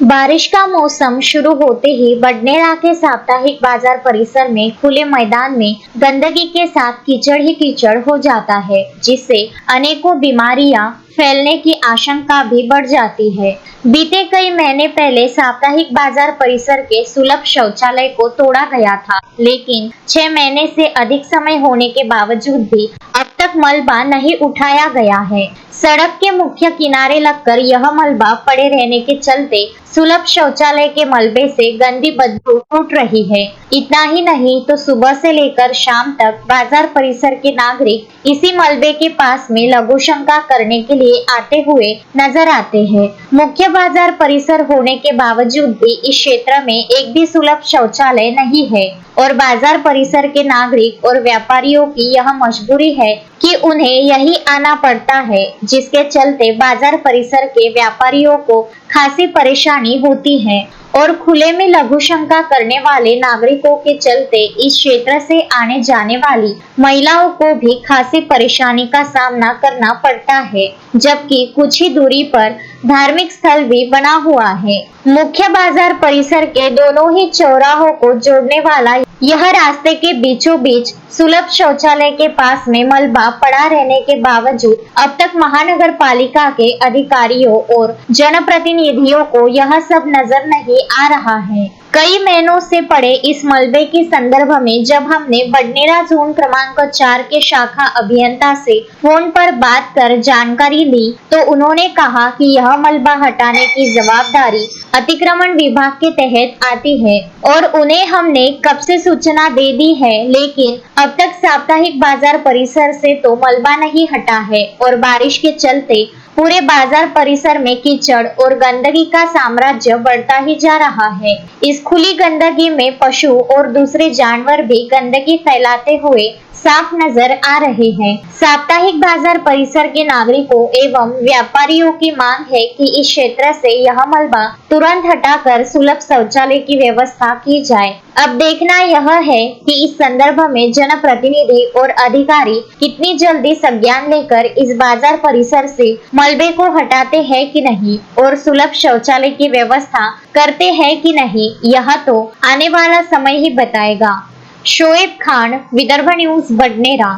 बारिश का मौसम शुरू होते ही बडनेरा के साप्ताहिक बाजार परिसर में खुले मैदान में गंदगी के साथ कीचड़ ही कीचड़ हो जाता है, जिससे अनेकों बीमारियां फैलने की आशंका भी बढ़ जाती है। बीते कई महीने पहले साप्ताहिक बाजार परिसर के सुलभ शौचालय को तोड़ा गया था, लेकिन 6 महीने से अधिक समय होने के बावजूद भी अब तक मलबा नहीं उठाया गया है। सड़क के मुख्य किनारे लगकर यह मलबा पड़े रहने के चलते सुलभ शौचालय के मलबे से गंदी बदबू उठ रही है। इतना ही नहीं तो सुबह से लेकर शाम तक बाजार परिसर के नागरिक इसी मलबे के पास में लघु शंका करने के लिए आते हुए नजर आते हैं। मुख्य बाजार परिसर होने के बावजूद भी इस क्षेत्र में एक भी सुलभ शौचालय नहीं है और बाजार परिसर के नागरिक और व्यापारियों की यह मजबूरी है कि उन्हें यही आना पड़ता है, जिसके चलते बाजार परिसर के व्यापारियों को खासी परेशानी होती है और खुले में लघु शंका करने वाले नागरिकों के चलते इस क्षेत्र से आने जाने वाली महिलाओं को भी खासी परेशानी का सामना करना पड़ता है, जबकि कुछ ही दूरी पर धार्मिक स्थल भी बना हुआ है। मुख्य बाजार परिसर के दोनों ही चौराहों को जोड़ने वाला यह रास्ते के बीचों बीच सुलभ शौचालय के पास में मलबा पड़ा रहने के बावजूद अब तक महानगर पालिका के अधिकारियों और जनप्रतिनिधियों को यह सब नजर नहीं आ रहा है। कई महीनों से पड़े इस मलबे के संदर्भ में जब हमने बडनेरा जोन क्रमांक 4 के शाखा अभियंता से फोन पर बात कर जानकारी ली, तो उन्होंने कहा कि यह मलबा हटाने की जवाबदारी अतिक्रमण विभाग के तहत आती है और उन्हें हमने कब से सूचना दे दी है, लेकिन अब तक साप्ताहिक बाजार परिसर से तो मलबा नहीं हटा है और बारिश के चलते पूरे बाजार परिसर में कीचड़ और गंदगी का साम्राज्य बढ़ता ही जा रहा है। इस खुली गंदगी में पशु और दूसरे जानवर भी गंदगी फैलाते हुए साफ नजर आ रहे हैं। साप्ताहिक बाजार परिसर के नागरिकों एवं व्यापारियों की मांग है कि इस क्षेत्र से यह मलबा तुरंत हटाकर सुलभ शौचालय की व्यवस्था की जाए। अब देखना यह है कि इस संदर्भ में जनप्रतिनिधि और अधिकारी कितनी जल्दी संज्ञान लेकर इस बाजार परिसर से मलबे को हटाते हैं कि नहीं और सुलभ शौचालय की व्यवस्था करते हैं कि नहीं, यह तो आने वाला समय ही बताएगा। शोएब खान, विदर्भ न्यूज, बडनेरा।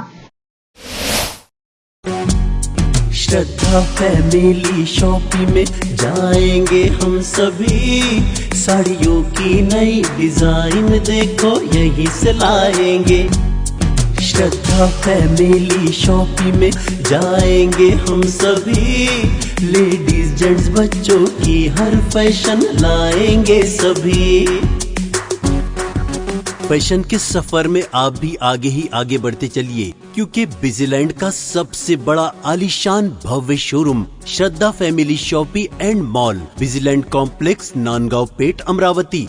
श्रद्धा फैमिली शॉपिंग में जाएंगे हम सभी, साड़ियों की नई डिजाइन देखो यहीं से लाएंगे। श्रद्धा फैमिली शॉपिंग में जाएंगे हम सभी, लेडीज जेंट्स बच्चों की हर फैशन लाएंगे सभी। फैशन के सफर में आप भी आगे ही आगे बढ़ते चलिए, क्योंकि बिजीलैंड का सबसे बड़ा आलीशान भव्य showroom Shraddha family shopping and mall, Busyland complex, Nandgaon Peth, Amravati.